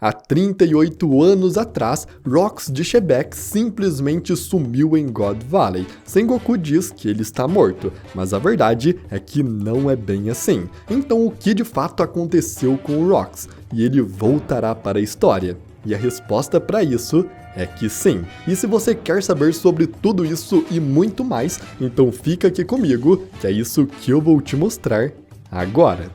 Há 38 anos atrás, Rox de Shebeck simplesmente sumiu em God Valley. Sengoku diz que ele está morto, mas a verdade é que não é bem assim. Então o que de fato aconteceu com o Rox? E ele voltará para a história? E a resposta para isso é que sim. E se você quer saber sobre tudo isso e muito mais, então fica aqui comigo, que é isso que eu vou te mostrar agora.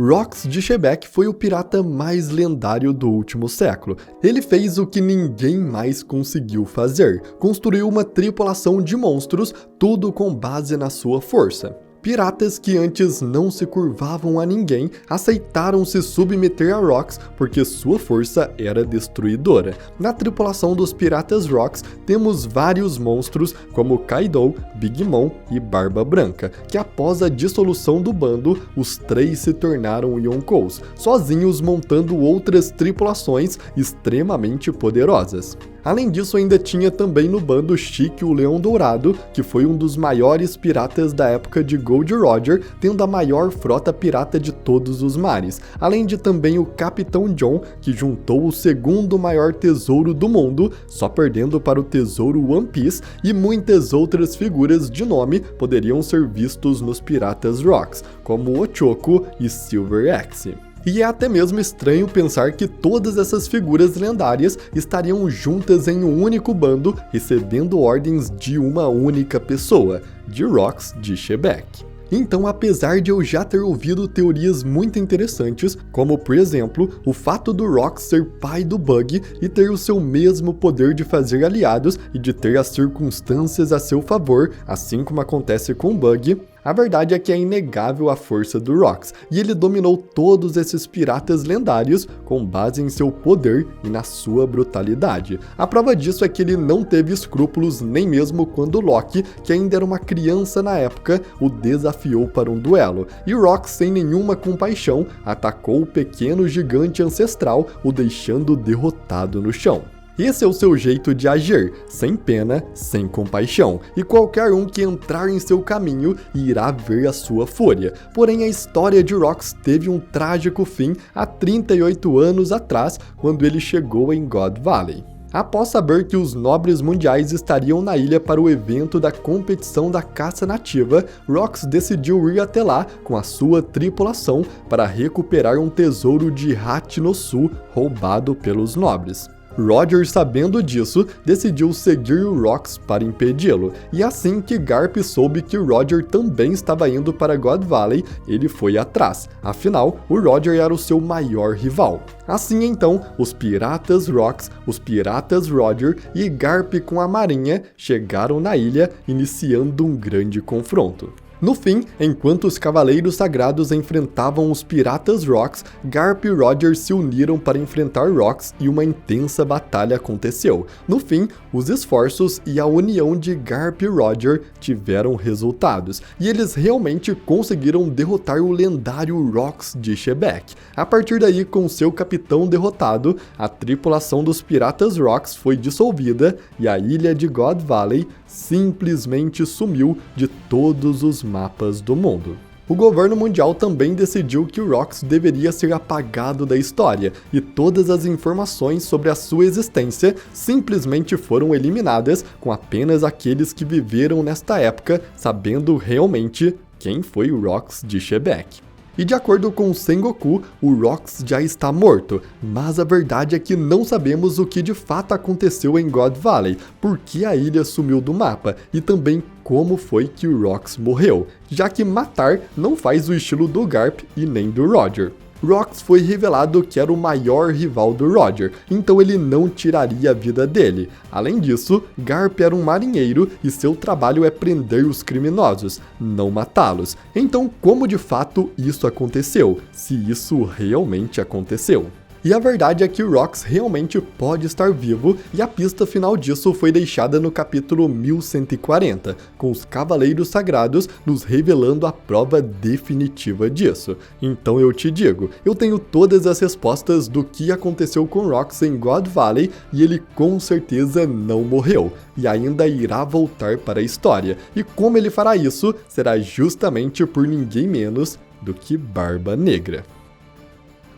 Rox de Shebeck foi o pirata mais lendário do último século. Ele fez o que ninguém mais conseguiu fazer. Construiu uma tripulação de monstros, tudo com base na sua força. Piratas que antes não se curvavam a ninguém aceitaram se submeter a Rox porque sua força era destruidora. Na tripulação dos piratas Rox temos vários monstros como Kaido, Big Mom e Barba Branca, que após a dissolução do bando, os três se tornaram Yonkous, sozinhos montando outras tripulações extremamente poderosas. Além disso, ainda tinha também no bando Chique o Leão Dourado, que foi um dos maiores piratas da época de Gold Roger, tendo a maior frota pirata de todos os mares. Além de também o Capitão John, que juntou o segundo maior tesouro do mundo, só perdendo para o tesouro One Piece, e muitas outras figuras de nome poderiam ser vistos nos piratas Rox, como Ochoko e Silver Axe. E é até mesmo estranho pensar que todas essas figuras lendárias estariam juntas em um único bando, recebendo ordens de uma única pessoa, de Rox de Shebeck. Então, apesar de eu já ter ouvido teorias muito interessantes, como por exemplo, o fato do Rox ser pai do Bug e ter o seu mesmo poder de fazer aliados e de ter as circunstâncias a seu favor, assim como acontece com o Bug, a verdade é que é inegável a força do Rox, e ele dominou todos esses piratas lendários com base em seu poder e na sua brutalidade. A prova disso é que ele não teve escrúpulos nem mesmo quando Loki, que ainda era uma criança na época, o desafiou para um duelo, e Rox, sem nenhuma compaixão, atacou o pequeno gigante ancestral, o deixando derrotado no chão. Esse é o seu jeito de agir, sem pena, sem compaixão, e qualquer um que entrar em seu caminho irá ver a sua fúria. Porém, a história de Rox teve um trágico fim há 38 anos atrás, quando ele chegou em God Valley. Após saber que os nobres mundiais estariam na ilha para o evento da competição da caça nativa, Rox decidiu ir até lá com a sua tripulação para recuperar um tesouro de Hat no Sul roubado pelos nobres. Roger, sabendo disso, decidiu seguir o Rox para impedi-lo, e assim que Garp soube que Roger também estava indo para God Valley, ele foi atrás. Afinal, o Roger era o seu maior rival. Assim então, os piratas Rox, os piratas Roger e Garp com a marinha chegaram na ilha, iniciando um grande confronto. No fim, enquanto os Cavaleiros Sagrados enfrentavam os Piratas Rox, Garp e Roger se uniram para enfrentar Rox e uma intensa batalha aconteceu. No fim, os esforços e a união de Garp e Roger tiveram resultados, e eles realmente conseguiram derrotar o lendário Rox de Shebeck. A partir daí, com seu capitão derrotado, a tripulação dos Piratas Rox foi dissolvida e a ilha de God Valley simplesmente sumiu de todos os mapas do mundo. O governo mundial também decidiu que o Rox deveria ser apagado da história, e todas as informações sobre a sua existência simplesmente foram eliminadas, com apenas aqueles que viveram nesta época sabendo realmente quem foi o Rox de Shebeck. E de acordo com Sengoku, o Rox já está morto, mas a verdade é que não sabemos o que de fato aconteceu em God Valley, por que a ilha sumiu do mapa e também como foi que o Rox morreu, já que matar não faz o estilo do Garp e nem do Roger. Rox foi revelado que era o maior rival do Roger, então ele não tiraria a vida dele. Além disso, Garp era um marinheiro e seu trabalho é prender os criminosos, não matá-los. Então, como de fato isso aconteceu? Se isso realmente aconteceu? E a verdade é que o Rox realmente pode estar vivo, e a pista final disso foi deixada no capítulo 1140, com os Cavaleiros Sagrados nos revelando a prova definitiva disso. Então eu te digo, eu tenho todas as respostas do que aconteceu com Rox em God Valley, e ele com certeza não morreu, e ainda irá voltar para a história. E como ele fará isso, será justamente por ninguém menos do que Barba Negra.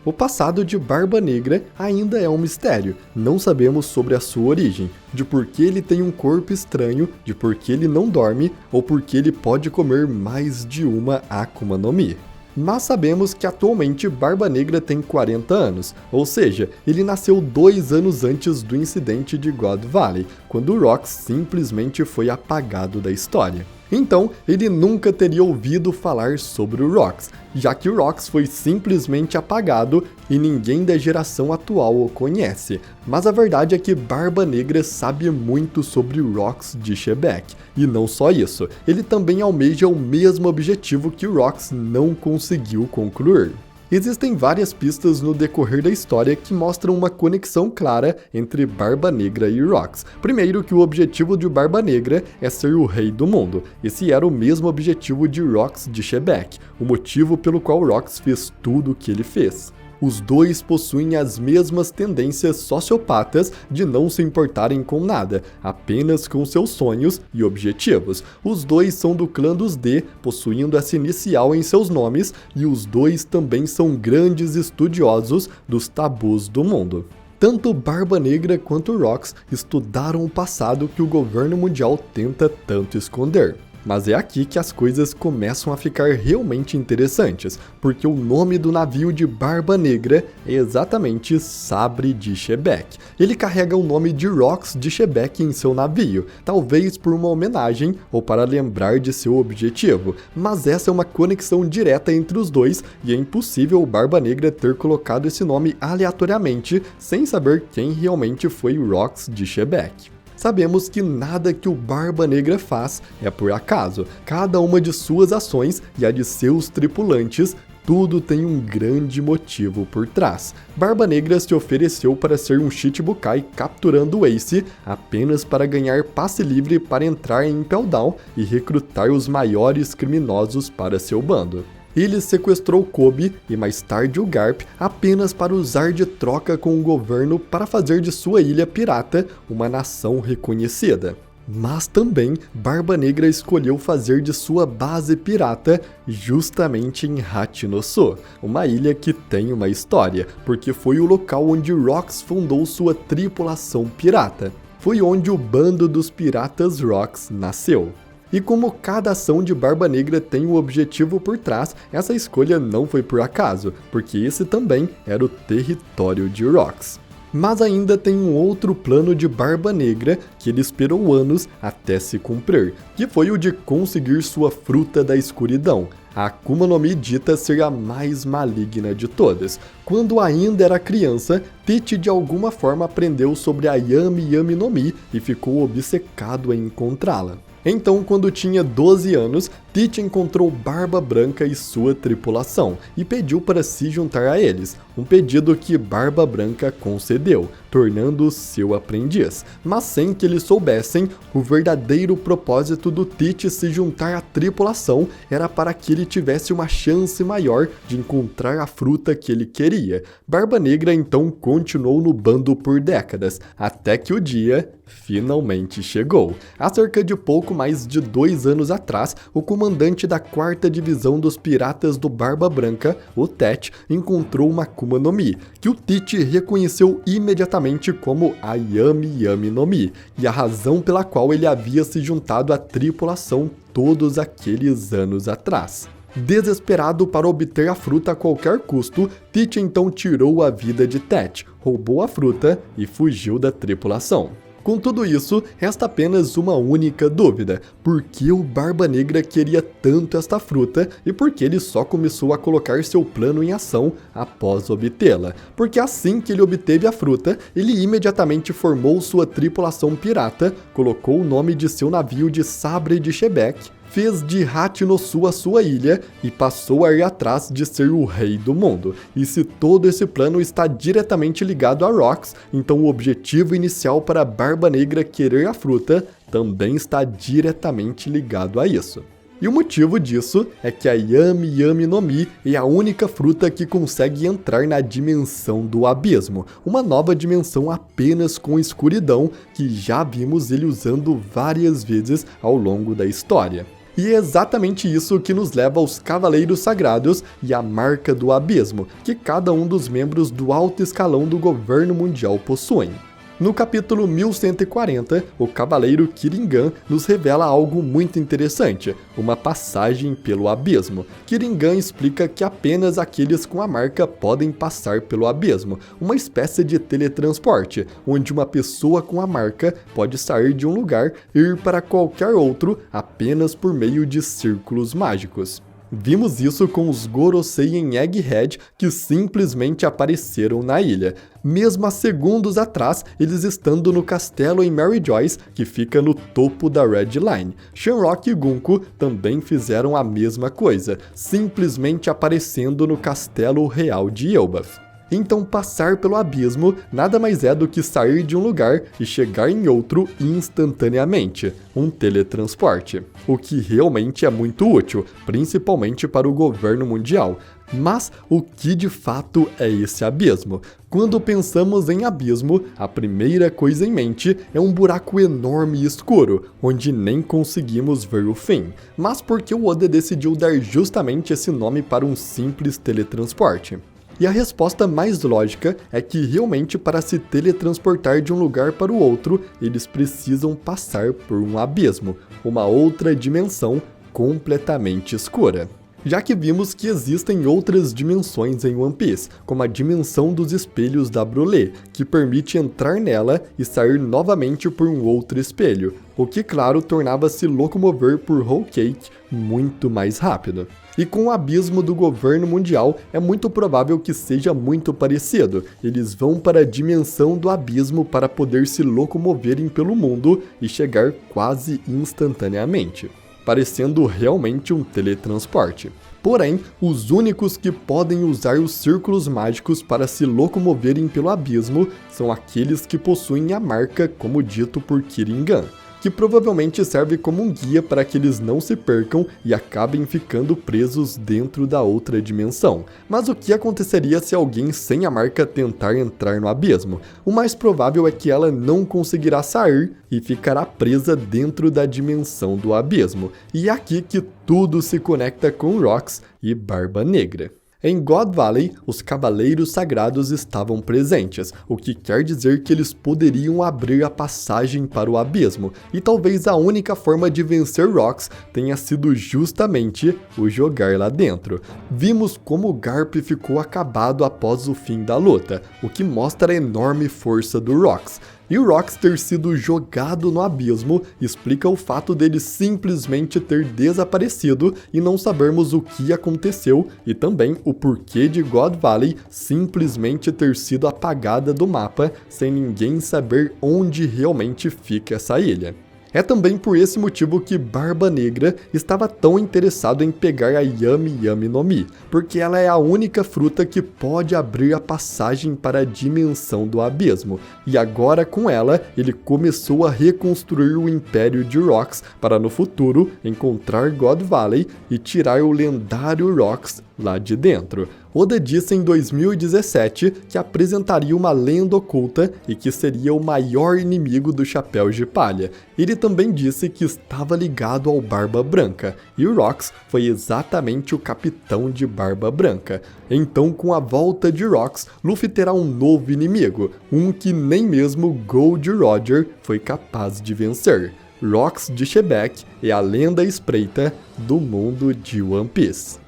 O passado de Barba Negra ainda é um mistério. Não sabemos sobre a sua origem, de por que ele tem um corpo estranho, de por que ele não dorme ou por que ele pode comer mais de uma Akuma no Mi. Mas sabemos que atualmente Barba Negra tem 40 anos, ou seja, ele nasceu 2 anos antes do incidente de God Valley, quando Rox simplesmente foi apagado da história. Então, ele nunca teria ouvido falar sobre o Rox, já que o Rox foi simplesmente apagado e ninguém da geração atual o conhece. Mas a verdade é que Barba Negra sabe muito sobre o Rox de Shebeck. E não só isso, ele também almeja o mesmo objetivo que o Rox não conseguiu concluir. Existem várias pistas no decorrer da história que mostram uma conexão clara entre Barba Negra e Rox. Primeiro, que o objetivo de Barba Negra é ser o rei do mundo. Esse era o mesmo objetivo de Rox de Shebeck, o motivo pelo qual Rox fez tudo o que ele fez. Os dois possuem as mesmas tendências sociopatas de não se importarem com nada, apenas com seus sonhos e objetivos. Os dois são do clã dos D, possuindo essa inicial em seus nomes, e os dois também são grandes estudiosos dos tabus do mundo. Tanto Barba Negra quanto Rox estudaram o passado que o governo mundial tenta tanto esconder. Mas é aqui que as coisas começam a ficar realmente interessantes, porque o nome do navio de Barba Negra é exatamente Sabre de Shebeck. Ele carrega o nome de Rox de Shebeck em seu navio, talvez por uma homenagem ou para lembrar de seu objetivo, mas essa é uma conexão direta entre os dois e é impossível o Barba Negra ter colocado esse nome aleatoriamente sem saber quem realmente foi Rox de Shebeck. Sabemos que nada que o Barba Negra faz é por acaso. Cada uma de suas ações e a de seus tripulantes, tudo tem um grande motivo por trás. Barba Negra se ofereceu para ser um Shichibukai capturando o Ace apenas para ganhar passe livre para entrar em Impel Down e recrutar os maiores criminosos para seu bando. Ele sequestrou Kobe e mais tarde o Garp apenas para usar de troca com o governo para fazer de sua ilha pirata uma nação reconhecida. Mas também Barba Negra escolheu fazer de sua base pirata justamente em Hachinosu, uma ilha que tem uma história, porque foi o local onde Rox fundou sua tripulação pirata. Foi onde o bando dos piratas Rox nasceu. E como cada ação de Barba Negra tem um objetivo por trás, essa escolha não foi por acaso, porque esse também era o território de Rox. Mas ainda tem um outro plano de Barba Negra que ele esperou anos até se cumprir, que foi o de conseguir sua fruta da escuridão, a Akuma no Mi dita ser a mais maligna de todas. Quando ainda era criança, Teach de alguma forma aprendeu sobre a Yami Yami no Mi e ficou obcecado em encontrá-la. Então, quando tinha 12 anos, Teach encontrou Barba Branca e sua tripulação e pediu para se juntar a eles, um pedido que Barba Branca concedeu, tornando-o seu aprendiz. Mas sem que eles soubessem, o verdadeiro propósito do Teach se juntar à tripulação era para que ele tivesse uma chance maior de encontrar a fruta que ele queria. Barba Negra então continuou no bando por décadas, até que o dia finalmente chegou. Há cerca de pouco mais de 2 anos atrás, o comandante da 4ª Divisão dos Piratas do Barba Branca, o Tet, encontrou uma Akuma no Mi, que o Teach reconheceu imediatamente como a Yami Yami no Mi, e a razão pela qual ele havia se juntado à tripulação todos aqueles anos atrás. Desesperado para obter a fruta a qualquer custo, Teach então tirou a vida de Tet, roubou a fruta e fugiu da tripulação. Com tudo isso, resta apenas uma única dúvida: por que o Barba Negra queria tanto esta fruta e por que ele só começou a colocar seu plano em ação após obtê-la? Porque assim que ele obteve a fruta, ele imediatamente formou sua tripulação pirata, colocou o nome de seu navio de Sabre de Shebeck, fez de Hachinosu a sua ilha e passou a ir atrás de ser o rei do mundo. E se todo esse plano está diretamente ligado a Rox, então o objetivo inicial para Barba Negra querer a fruta também está diretamente ligado a isso. E o motivo disso é que a Yami Yami no Mi é a única fruta que consegue entrar na dimensão do abismo, uma nova dimensão apenas com escuridão que já vimos ele usando várias vezes ao longo da história. E é exatamente isso que nos leva aos Cavaleiros Sagrados e à Marca do Abismo, que cada um dos membros do alto escalão do governo mundial possuem. No capítulo 1140, o Cavaleiro Kiringan nos revela algo muito interessante, uma passagem pelo abismo. Kiringan explica que apenas aqueles com a marca podem passar pelo abismo, uma espécie de teletransporte, onde uma pessoa com a marca pode sair de um lugar e ir para qualquer outro apenas por meio de círculos mágicos. Vimos isso com os Gorosei em Egghead, que simplesmente apareceram na ilha, mesmo há segundos atrás eles estando no castelo em Mary Joyce, que fica no topo da Red Line. Shamrock e Gunko também fizeram a mesma coisa, simplesmente aparecendo no castelo real de Elbaf. Então passar pelo abismo nada mais é do que sair de um lugar e chegar em outro instantaneamente, um teletransporte, o que realmente é muito útil, principalmente para o governo mundial. Mas o que de fato é esse abismo? Quando pensamos em abismo, a primeira coisa em mente é um buraco enorme e escuro, onde nem conseguimos ver o fim. Mas por que o Oda decidiu dar justamente esse nome para um simples teletransporte? E a resposta mais lógica é que realmente para se teletransportar de um lugar para o outro, eles precisam passar por um abismo, uma outra dimensão completamente escura. Já que vimos que existem outras dimensões em One Piece, como a dimensão dos espelhos da Brulé, que permite entrar nela e sair novamente por um outro espelho, o que claro tornava se locomover por Whole Cake muito mais rápido. E com o abismo do governo mundial, é muito provável que seja muito parecido. Eles vão para a dimensão do abismo para poder se locomoverem pelo mundo e chegar quase instantaneamente, parecendo realmente um teletransporte. Porém, os únicos que podem usar os círculos mágicos para se locomoverem pelo abismo são aqueles que possuem a marca, como dito por Kiringan, que provavelmente serve como um guia para que eles não se percam e acabem ficando presos dentro da outra dimensão. Mas o que aconteceria se alguém sem a marca tentar entrar no abismo? O mais provável é que ela não conseguirá sair e ficará presa dentro da dimensão do abismo. E é aqui que tudo se conecta com Rox e Barba Negra. Em God Valley, os Cavaleiros Sagrados estavam presentes, o que quer dizer que eles poderiam abrir a passagem para o abismo, e talvez a única forma de vencer Rox tenha sido justamente o jogar lá dentro. Vimos como o Garp ficou acabado após o fim da luta, o que mostra a enorme força do Rox. E o Rox ter sido jogado no abismo explica o fato dele simplesmente ter desaparecido e não sabermos o que aconteceu, e também o porquê de God Valley simplesmente ter sido apagada do mapa sem ninguém saber onde realmente fica essa ilha. É também por esse motivo que Barba Negra estava tão interessado em pegar a Yami Yami no Mi, porque ela é a única fruta que pode abrir a passagem para a dimensão do abismo, e agora com ela ele começou a reconstruir o Império de Rox para no futuro encontrar God Valley e tirar o lendário Rox lá de dentro. Oda disse em 2017 que apresentaria uma lenda oculta e que seria o maior inimigo do Chapéu de Palha. Ele também disse que estava ligado ao Barba Branca, e o Rox foi exatamente o capitão de Barba Branca. Então, com a volta de Rox, Luffy terá um novo inimigo, um que nem mesmo Gold Roger foi capaz de vencer. Rox de Shebeck é a lenda espreita do mundo de One Piece.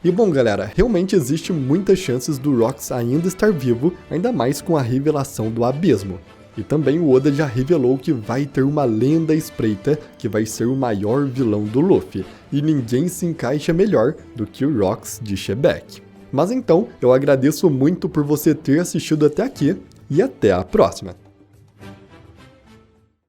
E bom galera, realmente existe muitas chances do Rox ainda estar vivo, ainda mais com a revelação do abismo. E também o Oda já revelou que vai ter uma lenda espreita que vai ser o maior vilão do Luffy, e ninguém se encaixa melhor do que o Rox de Shebeck. Mas então, eu agradeço muito por você ter assistido até aqui, e até a próxima!